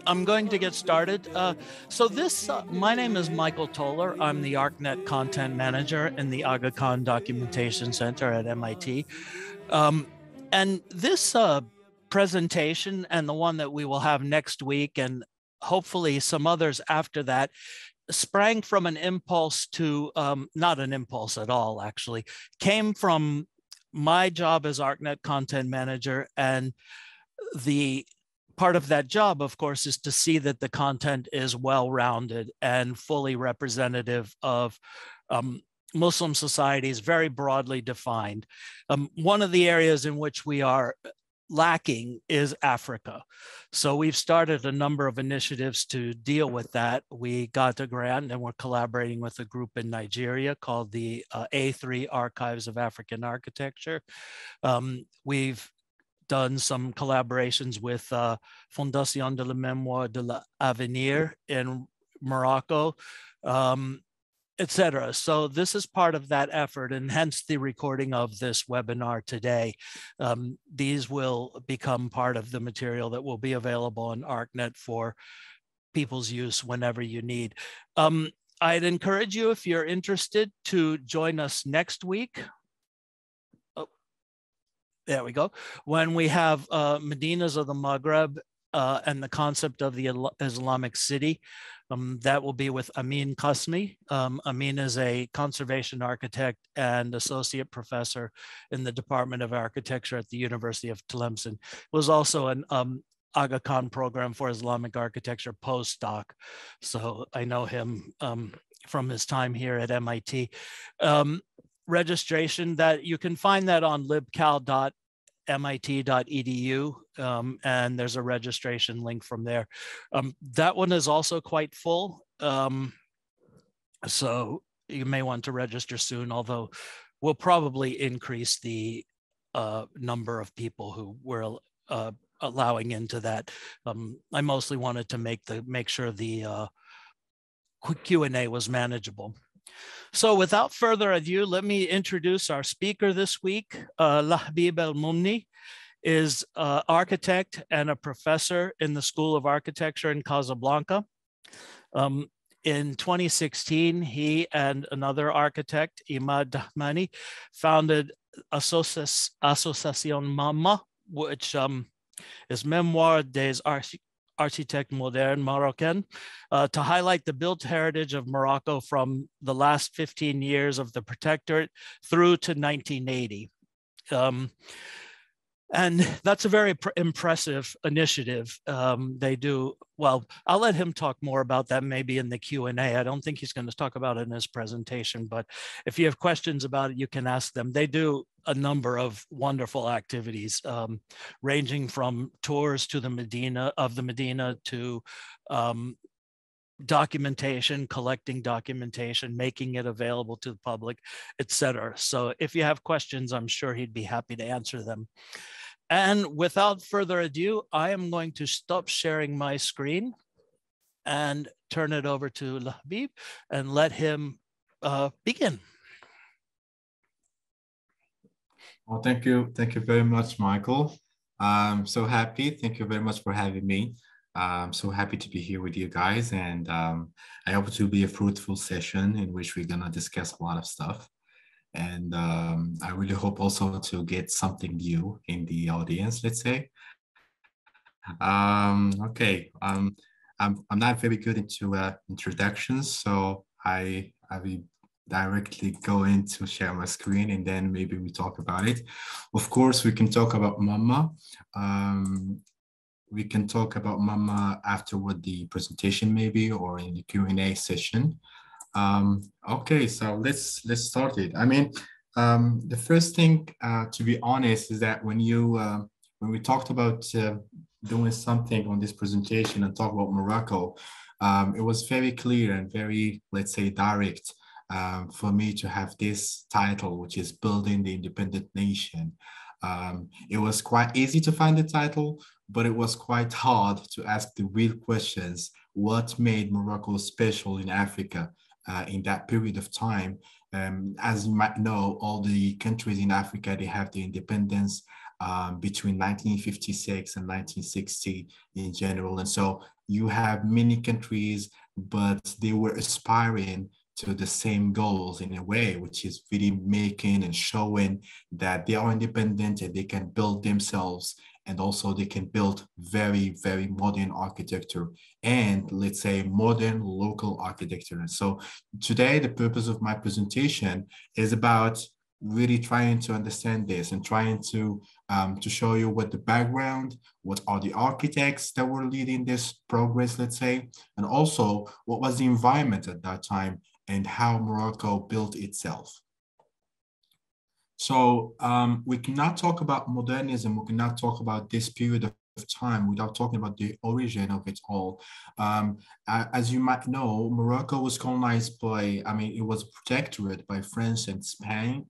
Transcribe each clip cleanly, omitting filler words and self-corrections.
I'm going to get started. My name is Michael Toller. I'm the ArcNet Content Manager in the Aga Khan Documentation Center at MIT. Um, and this presentation and the one that we will have next week and hopefully some others after that sprang from an impulse to, not an impulse at all, actually, came from my job as ArcNet Content Manager. And the part of that job, of course, is to see that the content is well-rounded and fully representative of Muslim societies, very broadly defined. One of the areas in which we are lacking is Africa. So we've started a number of initiatives to deal with that. We got a grant and we're collaborating with a group in Nigeria called the A3 Archives of African Architecture. We've done some collaborations with Fondation de la Mémoire de l'Avenir in Morocco, etc. So this is part of that effort, and hence the recording of this webinar today. These will become part of the material that will be available on ArcNet for people's use whenever you need. I'd encourage you, if you're interested, to join us next week. There we go. When we have Medinas of the Maghreb and the concept of the Islamic city, that will be with Amin Qasmi. Amin is a conservation architect and associate professor in the Department of Architecture at the University of Tlemcen. Was also an Aga Khan program for Islamic architecture postdoc. So I know him from his time here at MIT. Registration, that you can find that on libcal.mit.edu, and there's a registration link from there. That one is also quite full, so you may want to register soon, although we'll probably increase the number of people who we're allowing into that. I mostly wanted to make sure the Q&A was manageable. So without further ado, let me introduce our speaker this week. Lahbib ElMoumni is an architect and a professor in the School of Architecture in Casablanca. In 2016, he and another architect, Imad Dahmani, founded Association Mama, which is Mémoire des Architectes Modernes Moroccan, to highlight the built heritage of Morocco from the last 15 years of the protectorate through to 1980. And that's a very impressive initiative. They do, well, I'll let him talk more about that maybe in the Q&A. I don't think he's going to talk about it in his presentation, but if you have questions about it, you can ask them. They do a number of wonderful activities, ranging from tours to the Medina to documentation, collecting documentation, making it available to the public, etc. So if you have questions, I'm sure he'd be happy to answer them. And without further ado, I am going to stop sharing my screen and turn it over to Lahbib and let him begin. Well, thank you very much, Michael. I'm so happy. Thank you very much for having me. I'm so happy to be here with you guys, and I hope it will be a fruitful session in which we're gonna discuss a lot of stuff. And I really hope also to get something new in the audience, let's say. Okay, I'm not very good into introductions, so I will directly go in to share my screen, and then maybe we talk about it. Of course, we can talk about Mama. We can talk about Mama afterward the presentation maybe, or in the Q&A session. Okay, so let's start it. I mean, the first thing, to be honest, is that when we talked about doing something on this presentation and talk about Morocco, it was very clear and very, let's say, direct for me to have this title, which is Building the Independent Nation. It was quite easy to find the title, but it was quite hard to ask the real questions. What made Morocco special in Africa in that period of time? As you might know, all the countries in Africa, they have the independence between 1956 and 1960 in general. And so you have many countries, but they were aspiring to the same goals in a way, which is really making and showing that they are independent and they can build themselves, and also they can build very, very modern architecture and, let's say, modern local architecture. And so today, the purpose of my presentation is about really trying to understand this and trying to show you what the background, what are the architects that were leading this progress, let's say, and also what was the environment at that time and how Morocco built itself. So we cannot talk about modernism, we cannot talk about this period of time without talking about the origin of it all. As you might know, Morocco was colonized by, I mean, it was protectorate by France and Spain.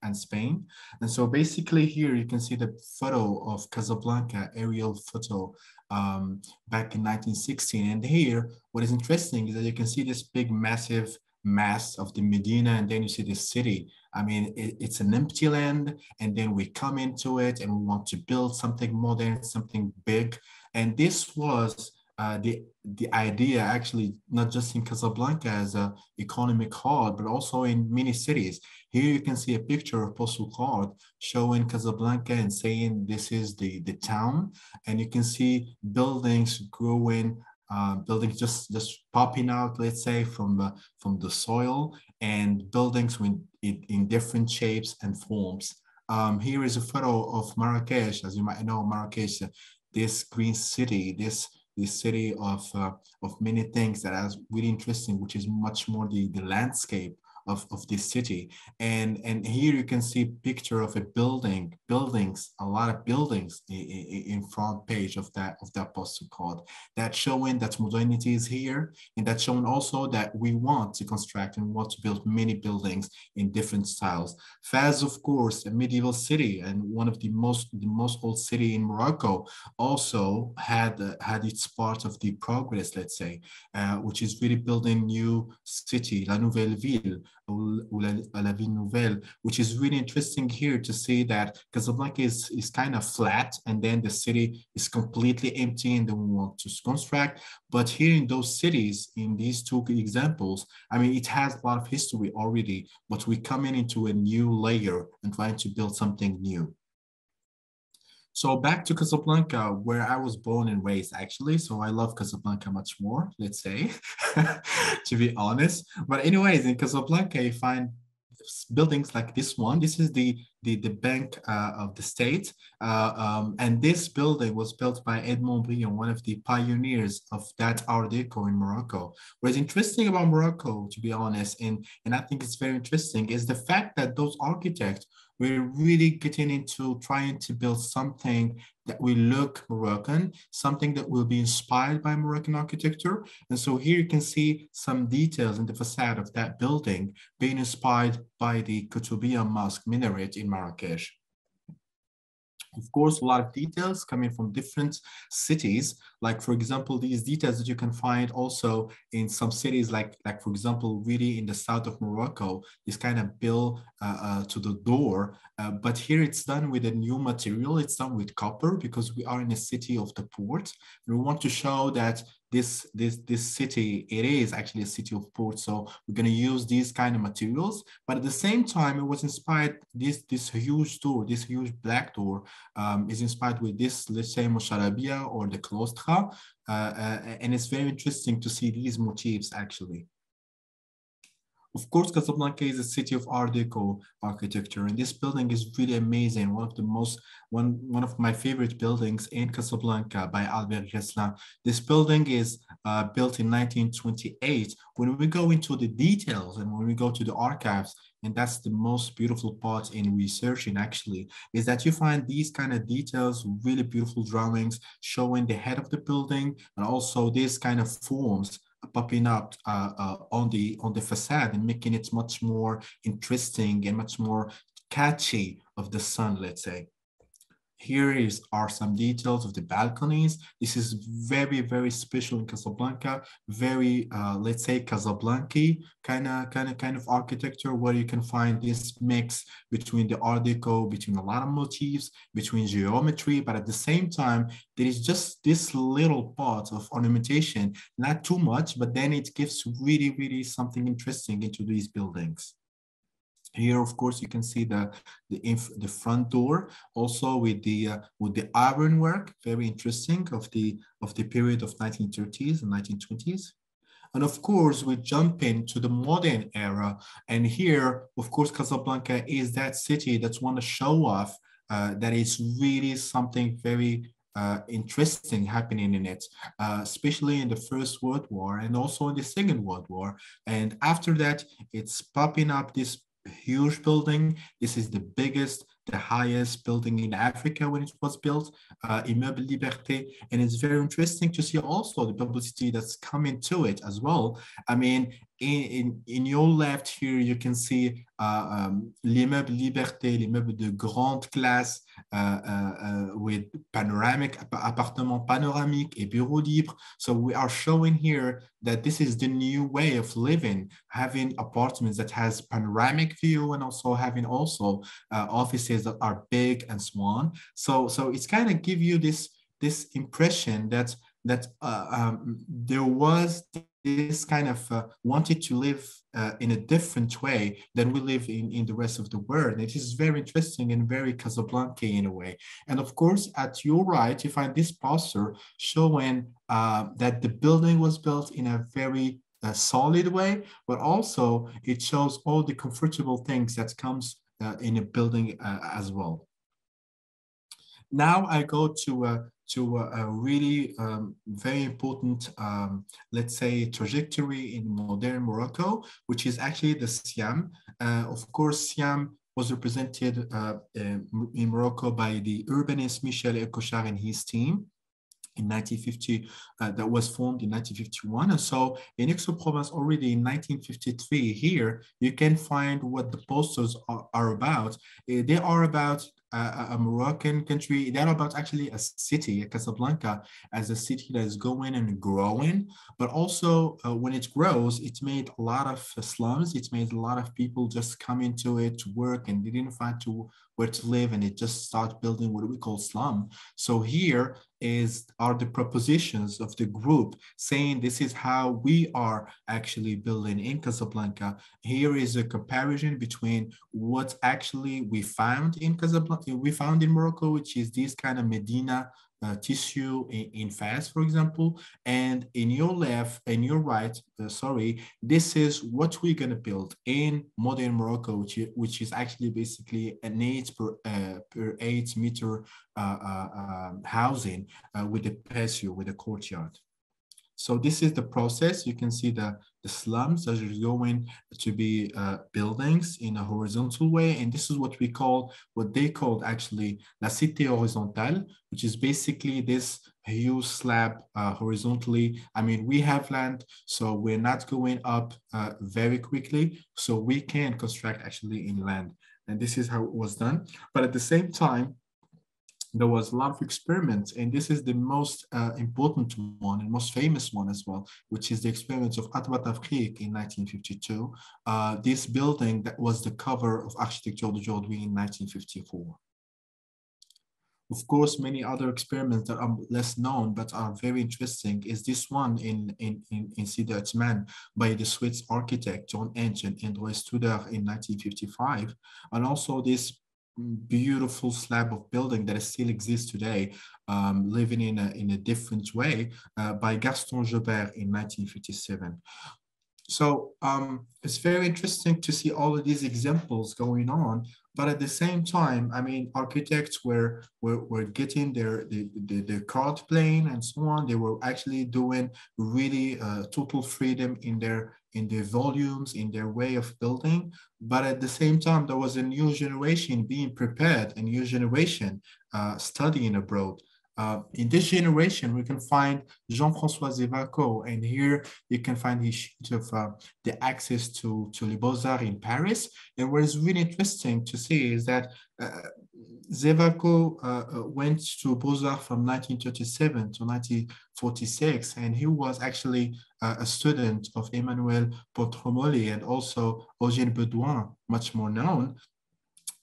And so basically here you can see the photo of Casablanca, aerial photo back in 1916. And here, what is interesting is that you can see this big, massive mass of the Medina, and then you see the city. I mean, it's an empty land, and then we come into it and we want to build something modern, something big. And this was the idea, actually, not just in Casablanca as an economic hub, but also in many cities. Here you can see a picture of postal card showing Casablanca and saying this is the town. And you can see buildings growing, buildings just popping out, let's say, from the soil, and buildings in different shapes and forms. Here is a photo of Marrakesh. As you might know, Marrakesh, this green city, this city of many things that is really interesting, which is much more the landscape of this city. And here you can see a picture of a a lot of buildings in front page of that postal card. That's showing that modernity is here, and that's showing also that we want to construct and want to build many buildings in different styles. Fez, of course, a medieval city and one of the most old city in Morocco, also had its part of the progress, let's say, which is really building new city, La Nouvelle Ville, ou la Ville Nouvelle, which is really interesting here to see that Casablanca is kind of flat, and then the city is completely empty and then we want to construct. But here in those cities, in these two examples, I mean, it has a lot of history already, but we come into a new layer and trying to build something new. So back to Casablanca, where I was born and raised, actually. So I love Casablanca much more, let's say, to be honest. But anyways, in Casablanca, you find buildings like this one. This is the Bank of the State. And this building was built by Edmond Brion, one of the pioneers of that Art Deco in Morocco. What's interesting about Morocco, to be honest, and I think it's very interesting, is the fact that those architects we're really getting into trying to build something that will look Moroccan, something that will be inspired by Moroccan architecture. And so here you can see some details in the facade of that building being inspired by the Koutoubia Mosque minaret in Marrakesh. Of course, a lot of details coming from different cities, like, for example, these details that you can find also in some cities, like for example, really in the south of Morocco, this kind of bill to the door. But here it's done with a new material. It's done with copper because we are in a city of the port. And we want to show that this city, it is actually a city of port. So we're going to use these kind of materials. But at the same time, it was inspired, this huge door, this huge black door is inspired with this, let's say, Mosharabia or the Claustra. And it's very interesting to see these motifs actually. Of course, Casablanca is a city of Art Deco architecture, and this building is really amazing. One of my favorite buildings in Casablanca by Albert Gesselin. This building is built in 1928. When we go into the details and when we go to the archives, and that's the most beautiful part in researching actually, is that you find these kind of details, really beautiful drawings showing the head of the building, and also these kind of forms popping up on the facade and making it much more interesting and much more catchy of the sun, let's say. Are some details of the balconies. This is very, very special in Casablanca. Very, let's say, Casablanca kind of architecture, where you can find this mix between the Art Deco, between a lot of motifs, between geometry, but at the same time, there is just this little part of ornamentation, not too much, but then it gives really, really something interesting into these buildings. Here, of course, you can see the front door, also with the ironwork, very interesting, of the period of 1930s and 1920s. And of course, we jump into the modern era. And here, of course, Casablanca is that city that's want to show off that it's really something very interesting happening in it, especially in the First World War and also in the Second World War. And after that, it's popping up this huge building. This is the biggest, the highest building in Africa when it was built, Immeuble Liberté. And it's very interesting to see also the publicity that's coming to it as well. I mean, in your left here, you can see l'immeuble Liberté, l'immeuble de grande classe, with panoramic, appartement panoramique et bureau libre. So we are showing here that this is the new way of living, having apartments that has panoramic view and also having also offices that are big and so on. So it's kind of give you this impression that there was this kind of wanted to live in a different way than we live in the rest of the world. It is very interesting and very Casablanca in a way. And of course, at your right, you find this poster showing that the building was built in a very solid way, but also it shows all the comfortable things that comes in a building as well. Now I go to a really very important, let's say, trajectory in modern Morocco, which is actually the Siam. Of course, Siam was represented in Morocco by the urbanist Michel Ecochard and his team in 1950, that was formed in 1951. And so in Aix-en-Provence already in 1953, here you can find what the posters are about. They are about a Moroccan country. They're about actually a city, Casablanca, as a city that is going and growing. But also when it grows, it made a lot of slums. It made a lot of people just come into it to work and they didn't find where to live, and it just started building what we call slum. So here are the propositions of the group saying this is how we are actually building in Casablanca. Here is a comparison between what actually we found in Casablanca, we found in Morocco, which is this kind of Medina tissue in Fez, for example, and in your left and your right, this is what we're going to build in modern Morocco, which is actually basically an 8 meter housing with a patio, with a courtyard. So this is the process. You can see the slums that are going to be buildings in a horizontal way. And this is what they called actually la cité horizontale, which is basically this huge slab horizontally. I mean, we have land, so we're not going up very quickly. So we can construct actually in land. And this is how it was done. But at the same time, there was a lot of experiments, and this is the most important one and most famous one as well, which is the experiment of Atbat Afrique in 1952. This building that was the cover of Architecture d'Aujourd'hui in 1954. Of course, many other experiments that are less known but are very interesting is this one in Sidi Othman by the Swiss architect John Inch and André Studer in 1955, and also this beautiful slab of building that still exists today, living in a different way, by Gaston Jobert in 1957. So it's very interesting to see all of these examples going on, but at the same time, I mean, architects were getting their card playing and so on. They were actually doing really total freedom in their volumes, in their way of building. But at the same time, there was a new generation being prepared, a new generation studying abroad. In this generation, we can find Jean-François Zevaco, and here you can find his sheet of the access to Les Beaux-Arts in Paris. And what is really interesting to see is that Zevako went to Beaux-Arts from 1937 to 1946, and he was actually a student of Emmanuel Potromoli and also Eugène Bedouin, much more known.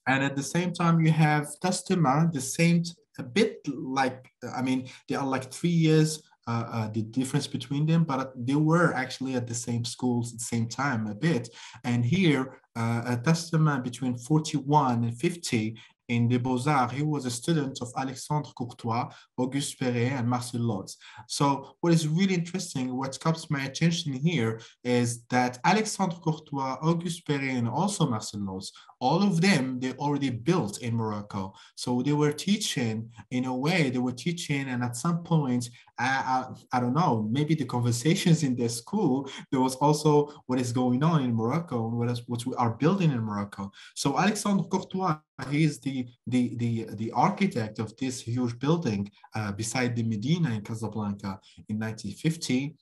And at the same time, you have Testament, the same, a bit like, I mean, they are like 3 years, the difference between them, but they were actually at the same schools at the same time a bit. And here, a Testament between 41 and 50 in the Beaux-Arts, he was a student of Alexandre Courtois, Auguste Perret, and Marcel Lotz. So what is really interesting, what comes to my attention here is that Alexandre Courtois, Auguste Perret, and also Marcel Lotz, all of them, they already built in Morocco. So they were teaching, in a way, they were teaching, and at some point, I don't know, maybe the conversations in their school, there was also what is going on in Morocco and what we are building in Morocco. So Alexandre Courtois, he is the architect of this huge building beside the Medina in Casablanca in 1950,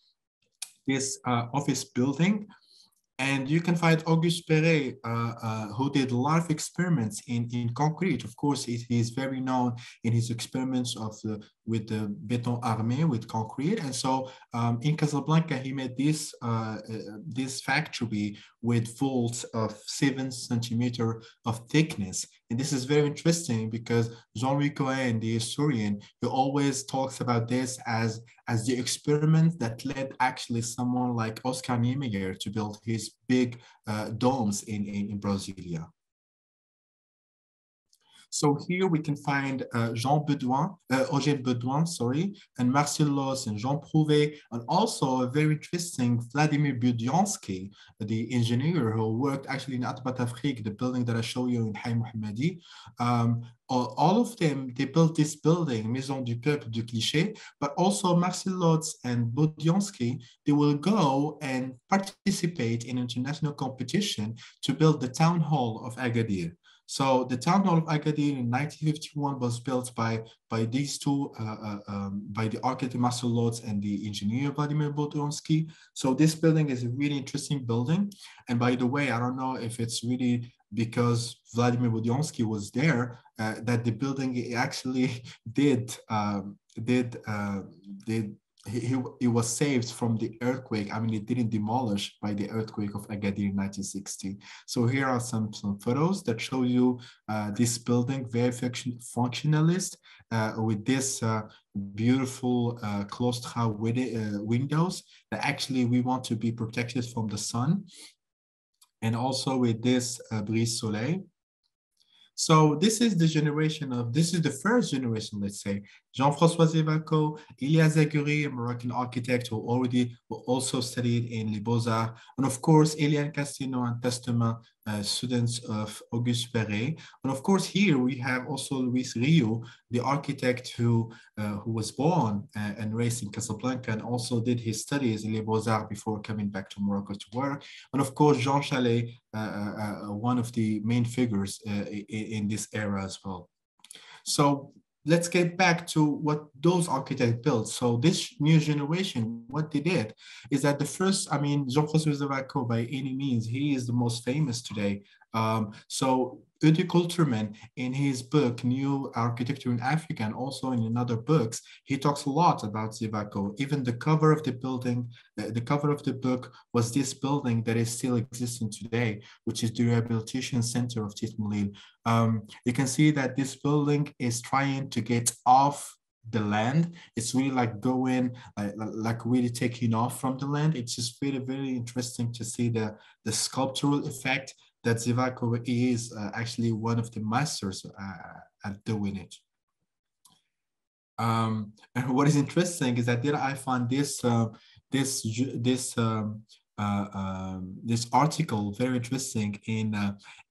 this office building. And you can find Auguste Perret, who did a lot of experiments in concrete. Of course, he is very known in his experiments with the béton armé, with concrete. And so in Casablanca, he made this factory with vaults of 7 centimeters of thickness. And this is very interesting because Jean-Louis Cohen, the historian, he always talks about this as the experiment that led actually someone like Oscar Niemeyer to build his big domes in Brasilia. So here we can find Eugène Bedouin, sorry, and Marcel Lotz and Jean Prouvé, and also a very interesting Vladimir Budiansky, the engineer who worked actually in Atbat Afrique, the building that I show you in Hay Mohammadi. All of them, they built this building, Maison du Peuple du Cliché, but also Marcel Lotz and Budiansky, they will go and participate in international competition to build the town hall of Agadir. So the town hall of Agadir in 1951 was built by these two, by the architect Marcel Lotz and the engineer Vladimir Budiansky. So this building is a really interesting building. And by the way, I don't know if it's really because Vladimir Budiansky was there that the building actually he was saved from the earthquake. I mean, it didn't demolish by the earthquake of Agadir in 1960. So here are some photos that show you this building, very functionalist, with this beautiful claustra windows that actually we want to be protected from the sun. And also with this brise soleil. So this is the first generation, let's say. Jean-François Zevako, Ilia Zaguri, a Moroccan architect who also studied in Les Beaux-Arts, and of course, Eliane Castino and Testament, students of Auguste Perret. And of course, here we have also Luis Rio, the architect who was born and raised in Casablanca and also did his studies in Les Beaux-Arts before coming back to Morocco to work. And of course, Jean Chalet, one of the main figures in this era as well. So let's get back to what those architects built. So this new generation, what they did is that the first, I mean, Jean-François Zevako, by any means, he is the most famous today. So Udi Kulturman, in his book, New Architecture in Africa, and also in other books, he talks a lot about Zevako. Even the cover of the building, the cover of the book was this building that is still existing today, which is the Rehabilitation Center of Tit Moulil. You can see that this building is trying to get off the land. It's really like going, like really taking off from the land. It's just very, very interesting to see the sculptural effect that Zevako is actually one of the masters at doing it. And what is interesting is that there I found this article very interesting in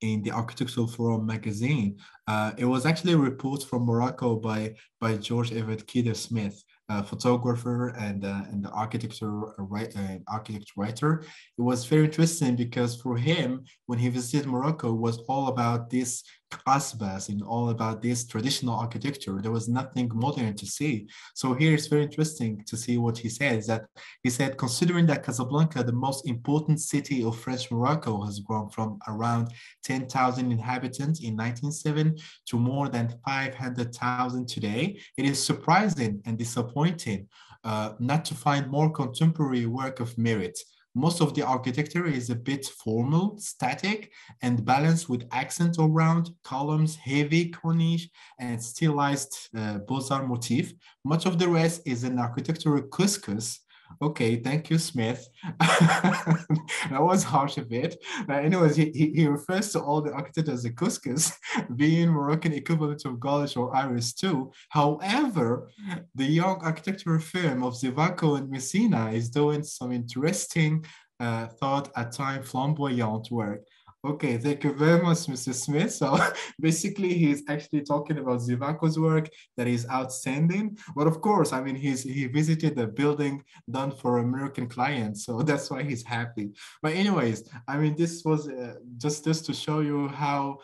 the Architectural Forum magazine. It was actually a report from Morocco by George Everett Kidder Smith, a photographer and the architect writer. It was very interesting because for him, when he visited Morocco, it was all about this qasbas and all about this traditional architecture. There was nothing modern to see. So here it's very interesting to see what he says, that he said, considering that Casablanca, the most important city of French Morocco, has grown from around 10,000 inhabitants in 1907 to more than 500,000 today, it is surprising and disappointing not to find more contemporary work of merit. Most of the architecture is a bit formal, static, and balanced with accent around columns, heavy corniche, and stylized Beaux-Arts motif. Much of the rest is an architectural couscous. Okay, thank you, Smith. That was harsh a bit. Anyways, he refers to all the architecture as a couscous, being Moroccan equivalent of Gaulish or Irish too. However, the young architectural firm of Zivaco and Messina is doing some interesting thought at time flamboyant work. Okay, thank you very much, Mr. Smith. So basically, he's actually talking about Zivaco's work that is outstanding. But of course, I mean, he visited the building done for American clients, so that's why he's happy. But anyways, I mean, this was just to show you how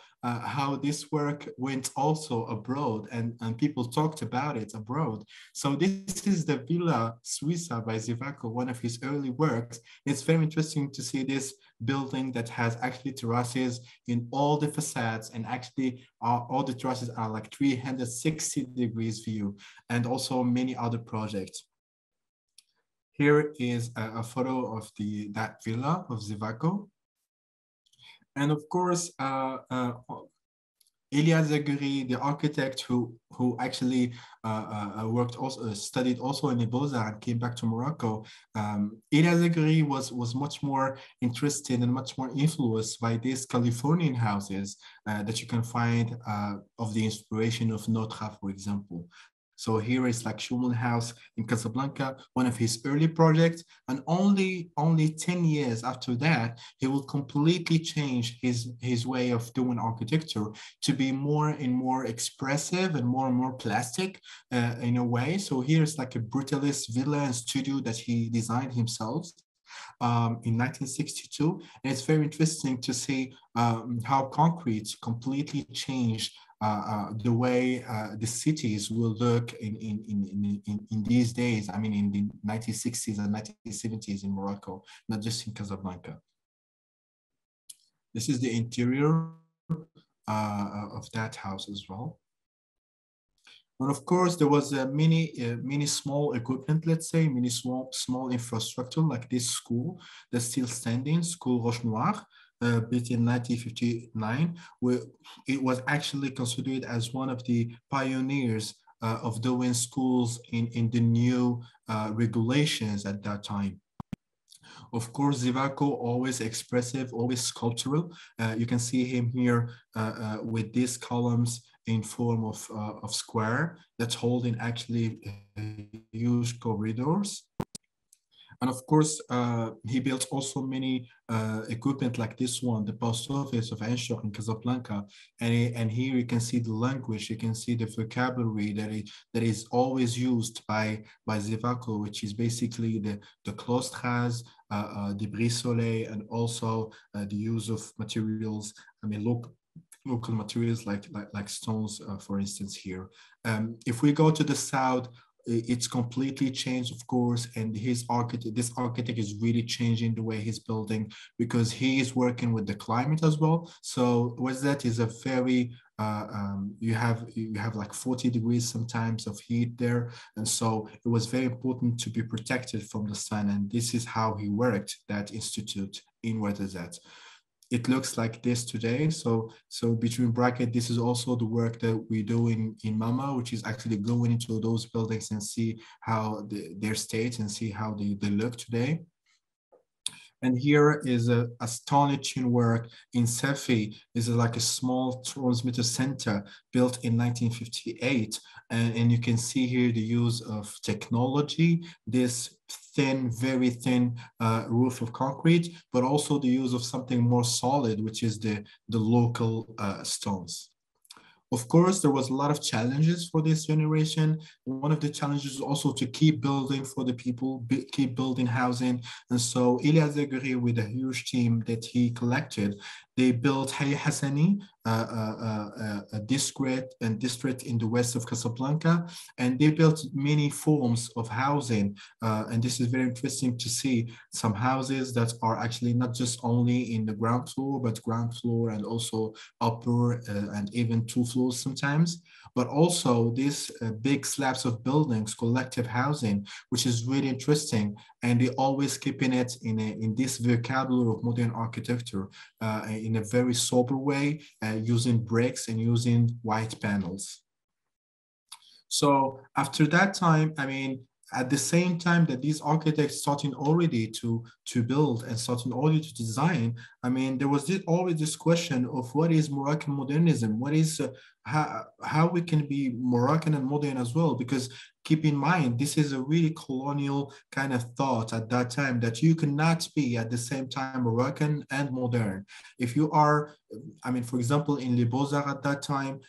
this work went also abroad, and people talked about it abroad. So this is the Villa Suiza by Zivaco, one of his early works. It's very interesting to see this building that has actually terraces in all the facades, and actually all the terraces are like 360 degrees view, and also many other projects. Here is a photo of that villa of Zivaco. And of course, Elia Zaghuri, the architect who actually worked also studied also in the Beaux-Arts and came back to Morocco. Elia Zaghuri was much more interested and much more influenced by these Californian houses that you can find of the inspiration of Notre, for example. So here is like Schumann House in Casablanca, one of his early projects, and only 10 years after that, he will completely change his way of doing architecture to be more and more expressive and more plastic in a way. So here's like a brutalist villa and studio that he designed himself in 1962. And it's very interesting to see how concrete completely changed the way the cities will look in these days. I mean, in the 1960s and 1970s in Morocco, not just in Casablanca. This is the interior of that house as well. And of course, there was a many small equipment, let's say, many small infrastructure like this school that's still standing, School Roche Noire, built in 1959, where it was actually considered as one of the pioneers of doing schools in the new regulations at that time. Of course, Zivaco, always expressive, always sculptural. You can see him here with these columns in form of square that's holding actually huge corridors. And of course, he built also many equipment like this one, the post office of Anshouk in Casablanca. And here you can see the language, you can see the vocabulary that is always used by Zivaco, which is basically the claustras, the brise-soleil, and also the use of materials, I mean, local materials like stones, for instance, here. If we go to the south, it's completely changed, of course, and this architect is really changing the way he's building, because he is working with the climate as well. So what that is a very you have like 40 degrees sometimes of heat there, and so it was very important to be protected from the sun, and this is how he worked that institute in Ouarzazate. It looks like this today. So between bracket, this is also the work that we do in Mama, which is actually going into those buildings and see how their state and see how they look today. And here is a astonishing work in Sefi. This is like a small transmitter center built in 1958. And you can see here the use of technology, this thin, very thin roof of concrete, but also the use of something more solid, which is the local stones. Of course, there was a lot of challenges for this generation. One of the challenges is also to keep building for the people, keep building housing. And so Elia Zaghuri, with a huge team that he collected, they built Hayy Hassani, a district in the west of Casablanca, and they built many forms of housing. And this is very interesting to see some houses that are actually not just only in the ground floor, but ground floor and also upper and even two floors sometimes, but also these big slabs of buildings, collective housing, which is really interesting. And they always keeping it in this vocabulary of modern architecture in a very sober way, using bricks and using white panels. So after that time, I mean, at the same time that these architects starting already to build and starting already to design, I mean, there was always this question of what is Moroccan modernism? What is how we can be Moroccan and modern as well? Because keep in mind, this is a really colonial kind of thought at that time, that you cannot be at the same time Moroccan and modern. If you are, I mean, for example, in Les Beaux-Arts at that time,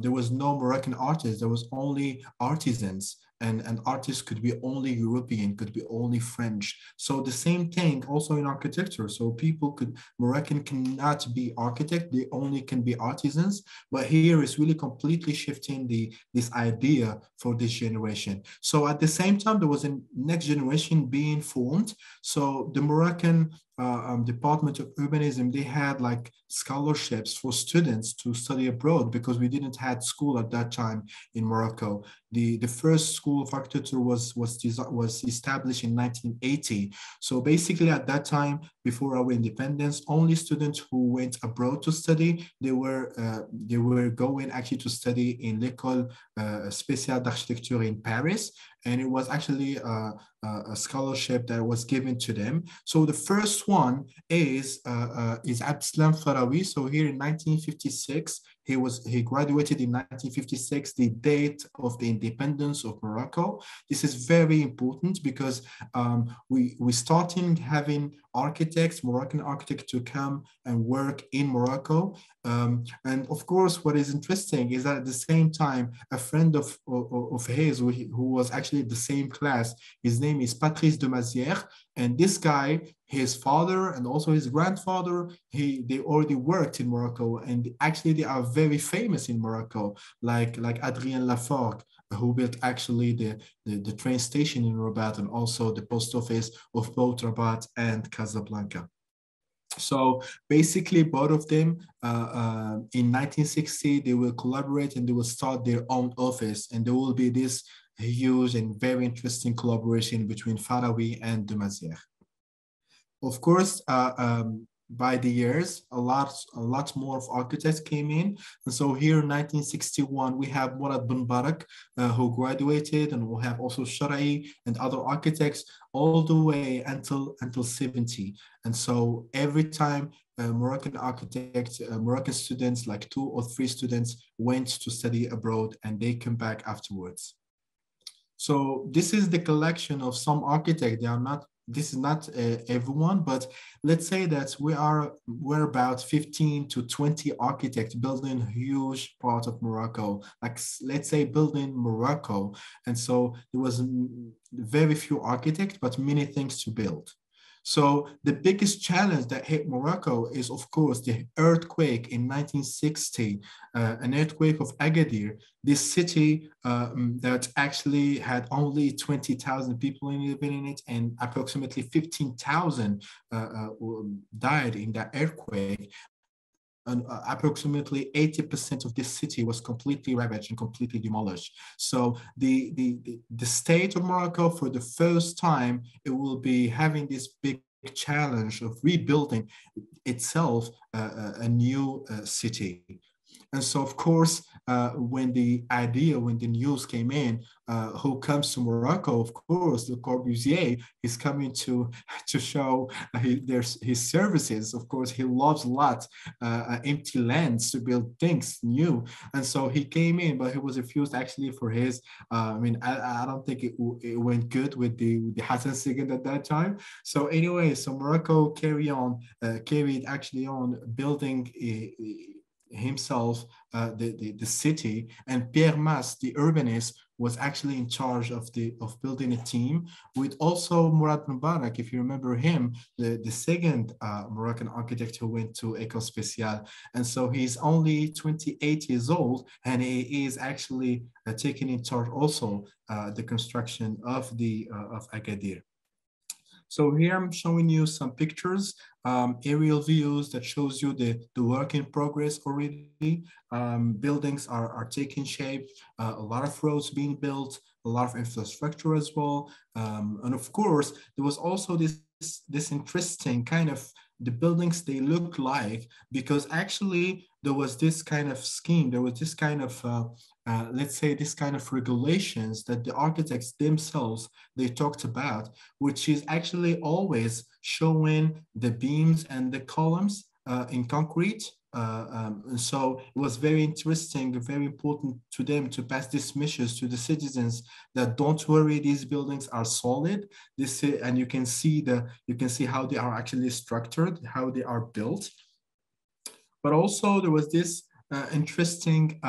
there was no Moroccan artists, there was only artisans. And artists could be only European, could be only French. So the same thing also in architecture. So Moroccan cannot be architect, they only can be artisans. But here it's really completely shifting this idea for this generation. So at the same time, there was a next generation being formed. So the Moroccan Department of Urbanism, they had like scholarships for students to study abroad, because we didn't have school at that time in Morocco. The first school of architecture was established in 1980. So basically at that time, before our independence, only students who went abroad to study, they were going actually to study in l'École Spéciale d'Architecture in Paris. And it was actually a scholarship that was given to them. So the first one is Abdeslam Farawi. So here in 1956, he graduated in 1956, the date of the independence of Morocco. This is very important because we starting having architects, Moroccan architects, to come and work in Morocco. And of course, what is interesting is that at the same time, a friend of his who was actually the same class, his name is Patrice de Mazières, and this guy, his father and also his grandfather, they already worked in Morocco, and actually they are very famous in Morocco, like Adrien Laforgue, who built actually the train station in Rabat and also the post office of both Rabat and Casablanca. So basically, both of them in 1960, they will collaborate and they will start their own office, and there will be this huge and very interesting collaboration between Farawi and de Mazières. Of course, by the years, a lot more of architects came in. And so here in 1961, we have Murad bin Barak, who graduated, and we'll have also Sharai and other architects all the way until 70. And so every time Moroccan architects, Moroccan students, like 2 or 3 students went to study abroad, and they come back afterwards. So this is the collection of some architects. This is not everyone, but let's say that we're about 15 to 20 architects building a huge part of Morocco, like let's say building Morocco. And so there was very few architects, but many things to build. So the biggest challenge that hit Morocco is, of course, the earthquake in 1960, an earthquake of Agadir, this city that actually had only 20,000 people living in it, and approximately 15,000 died in that earthquake. And approximately 80% of this city was completely ravaged and completely demolished. So the state of Morocco, for the first time, it will be having this big challenge of rebuilding itself a new city. And so, of course, when the news came in, who comes to Morocco, of course, Le Corbusier is coming to show his services. Of course, he loves a lot empty lands to build things new. And so he came in, but he was refused actually for his, I don't think it went good with the Hassan Sigand at that time. So anyway, so Morocco carried actually on building himself the city, and Pierre Mas, the urbanist, was actually in charge of building a team with also Murad Mubarak, if you remember him, the second Moroccan architect who went to Ecole Special. And so he's only 28 years old, and he is actually taking in charge also the construction of of Agadir. So here I'm showing you some pictures, aerial views that shows you the work in progress already. Buildings are taking shape, a lot of roads being built, a lot of infrastructure as well. And of course, there was also this interesting kind of the buildings they look like, because actually there was this kind of scheme, there was this kind of let's say this kind of regulations that the architects themselves they talked about, which is actually always showing the beams and the columns in concrete. So it was very interesting, very important to them to pass this message to the citizens that don't worry, these buildings are solid. This and you can see how they are actually structured, how they are built. But also there was this interesting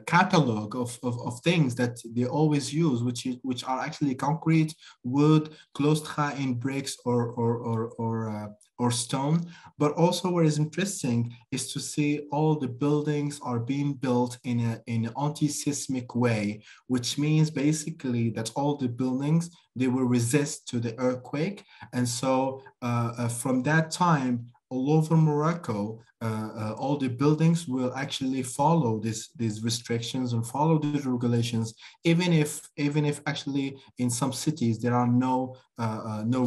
catalog of things that they always use, which are actually concrete, wood, closed in bricks or stone. But also what is interesting is to see all the buildings are being built in an anti-seismic way, which means basically that all the buildings, they will resist to the earthquake. And so from that time, all over Morocco, all the buildings will actually follow these restrictions and follow these regulations, even if actually in some cities there are no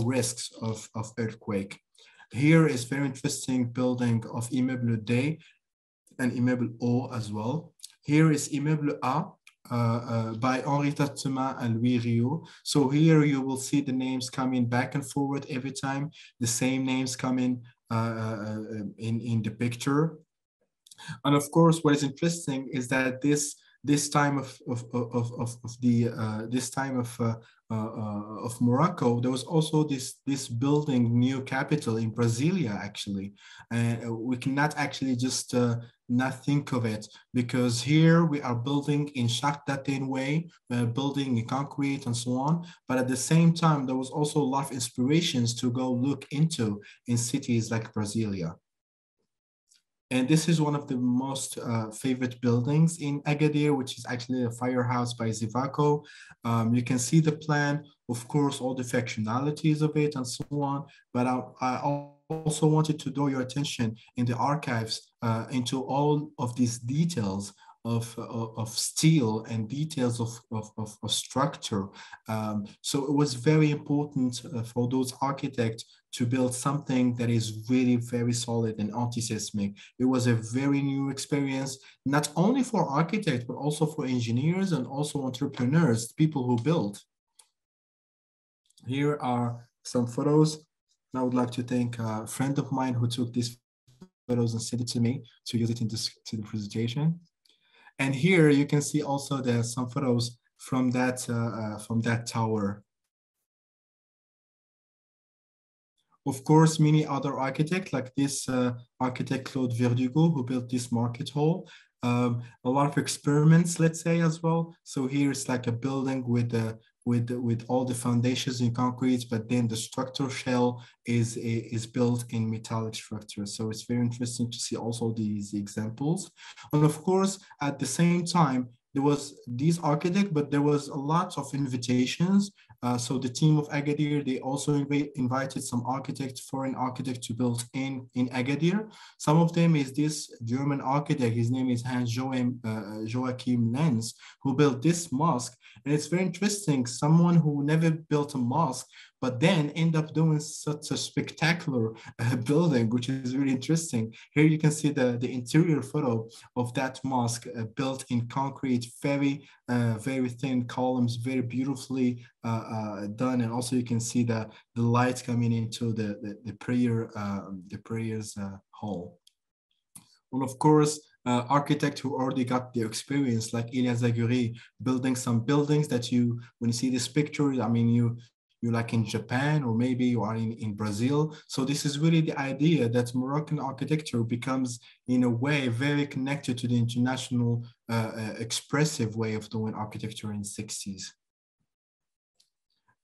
risks of earthquake. Here is very interesting building of Immeuble D and Immeuble O as well. Here is Immeuble A, by Henri Tatema and Louis Rio. So here you will see the names coming back and forward every time, the same names coming in the picture. And of course, what is interesting is that this time of Morocco, there was also this building new capital in Brasilia actually, and we cannot actually just not think of it, because here we are building in Shakdatin way, building in concrete and so on. But at the same time, there was also a lot of inspirations to go look into in cities like Brasilia. And this is one of the most favorite buildings in Agadir, which is actually a firehouse by Zivaco. You can see the plan, of course, all the functionalities of it and so on. But I also wanted to draw your attention in the archives into all of these details of steel and details of structure. So it was very important for those architects to build something that is really very solid and anti-seismic. It was a very new experience, not only for architects, but also for engineers and also entrepreneurs, people who build. Here are some photos. I would like to thank a friend of mine who took these photos and sent it to me to use it in to the presentation. And here you can see also there's some photos from that tower. Of course, many other architects, like this architect Claude Verdugo, who built this market hall. A lot of experiments, let's say, as well. So here it's like a building with all the foundations in concrete, but then the structural shell is built in metallic structure. So it's very interesting to see also these examples. And of course, at the same time, there was these architects, but there was a lot of invitations. So the team of Agadir, they also invited some architects, foreign architects, to build in Agadir. Some of them is this German architect. His name is Joachim Lenz, who built this mosque. And it's very interesting. Someone who never built a mosque, but then end up doing such a spectacular building, which is really interesting. Here you can see the interior photo of that mosque built in concrete, very thin columns, very beautifully done. And also you can see the lights coming into the prayers hall. And of course, architects who already got the experience, like Ilya Zaguri, building some buildings that when you see this picture, I mean, you're like in Japan, or maybe you are in Brazil. So this is really the idea that Moroccan architecture becomes, in a way, very connected to the international expressive way of doing architecture in the 60s.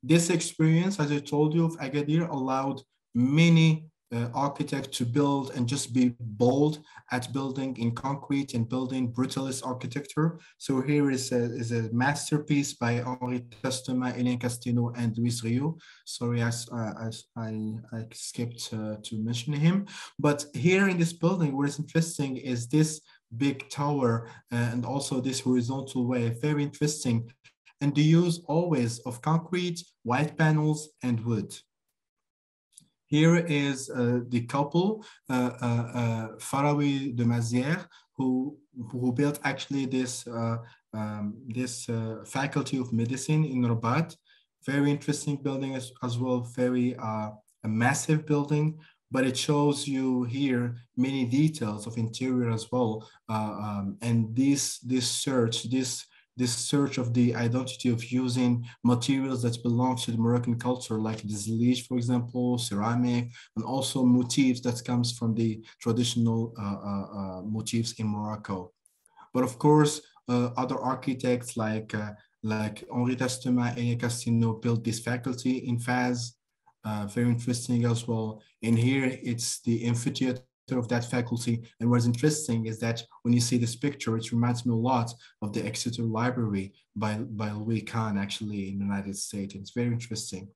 This experience, as I told you, of Agadir allowed many architects to build and just be bold at building in concrete and building brutalist architecture. So here is a masterpiece by Henri Testema, Hélène Castillo, and Luis Rio. Sorry, I skipped to mention him. But here in this building, what is interesting is this big tower and also this horizontal way, very interesting. And the use always of concrete, white panels, and wood. Here is the couple, Faraoui de Mazières, who built actually this faculty of medicine in Rabat. Very interesting building as well, very a massive building, but it shows you here many details of interior as well. And this search of the identity of using materials that belong to the Moroccan culture, like the zlige, for example, ceramic, and also motifs that comes from the traditional motifs in Morocco. But of course, other architects like Henri Testema and Castillo built this faculty in Fez, very interesting as well. And here it's the amphitheater of that faculty. And what's interesting is that when you see this picture, it reminds me a lot of the Exeter Library by Louis Kahn, actually, in the United States. It's very interesting.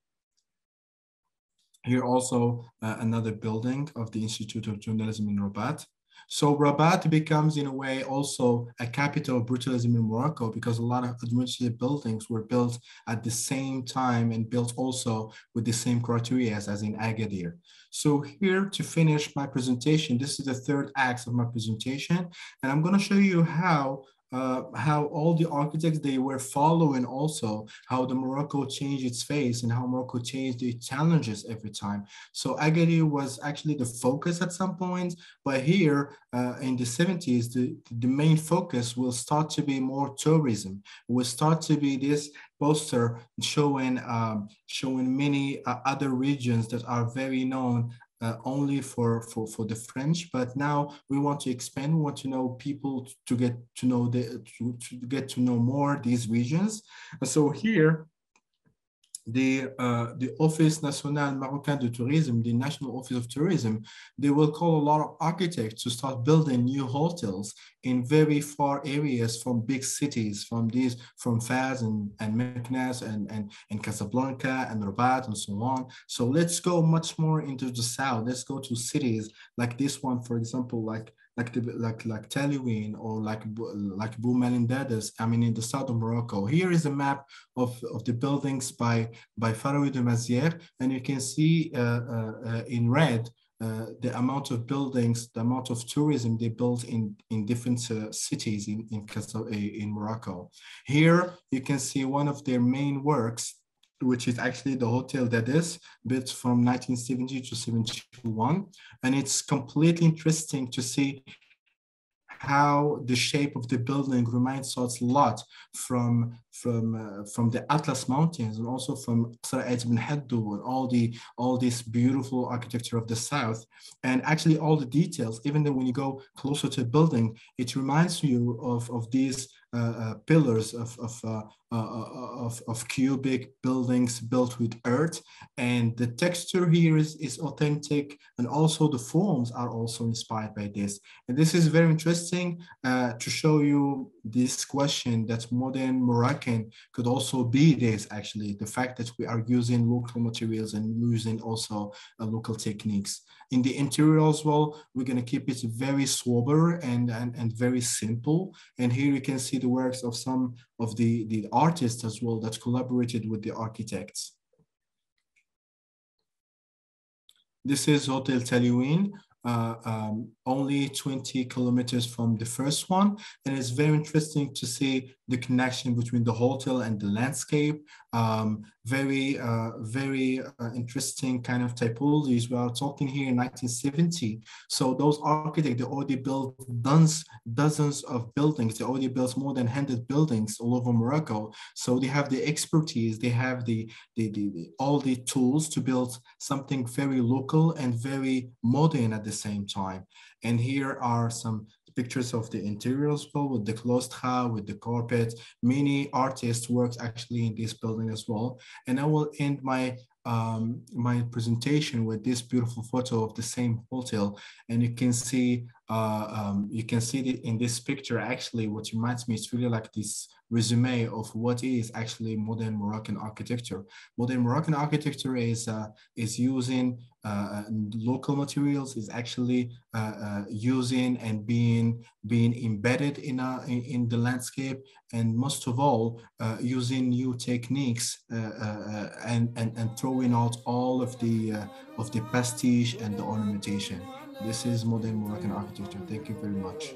Here also another building of the Institute of Journalism in Rabat. So Rabat becomes, in a way, also a capital of brutalism in Morocco, because a lot of administrative buildings were built at the same time and built also with the same criteria as in Agadir. So here, to finish my presentation, this is the third act of my presentation, and I'm going to show you how all the architects, they were following also how the Morocco changed its face and how Morocco changed its challenges every time. So Agadir was actually the focus at some point, but here in the 70s, the main focus will start to be more tourism. It will start to be this poster showing many other regions that are very known only for the French, but now we want to expand. We want to know people to get to know to get to know more these regions. So here, the Office National Marocain de Tourisme, the National Office of Tourism, they will call a lot of architects to start building new hotels in very far areas from big cities, from Fez and Meknes and Casablanca and Rabat and so on. So let's go much more into the south. Let's go to cities like this one, for example, like Taliwin or like Bou Melindades, I mean, in the south of Morocco. Here is a map of the buildings by Faraoui de Mazières, and you can see in red the amount of buildings, the amount of tourism they built in different cities in Morocco. Here you can see one of their main works, which is actually the Hotel Dades, built from 1970 to 71. And it's completely interesting to see how the shape of the building reminds us a lot from the Atlas Mountains, and also from Qasr ibn Haddu, and all this beautiful architecture of the south. And actually all the details, even though when you go closer to the building, it reminds you of these pillars of cubic buildings built with earth, and the texture here is authentic, and also the forms are also inspired by this. And this is very interesting to show you this question that modern Moroccan could also be this, actually, the fact that we are using local materials and using also local techniques. In the interior as well, we're going to keep it very sober and very simple. And here you can see the works of some of the artists as well that collaborated with the architects. This is Hotel Taliwin, only 20 kilometers from the first one. And it's very interesting to see the connection between the hotel and the landscape. Very interesting kind of typologies. We are talking here in 1970. So those architects, they already built dozens of buildings. They already built more than 100 buildings all over Morocco. So they have the expertise, they have all the tools to build something very local and very modern at the same time. And here are some pictures of the interior as well, with the closed with the carpet. Many artists worked actually in this building as well. And I will end my presentation with this beautiful photo of the same hotel. And you can see that in this picture. Actually, what reminds me, it's really like this resume of what is actually modern Moroccan architecture. Modern Moroccan architecture is using local materials, is actually using and being embedded in the landscape, and most of all using new techniques and throwing out all of the pastiche and the ornamentation. This is modern Moroccan architecture. Thank you very much.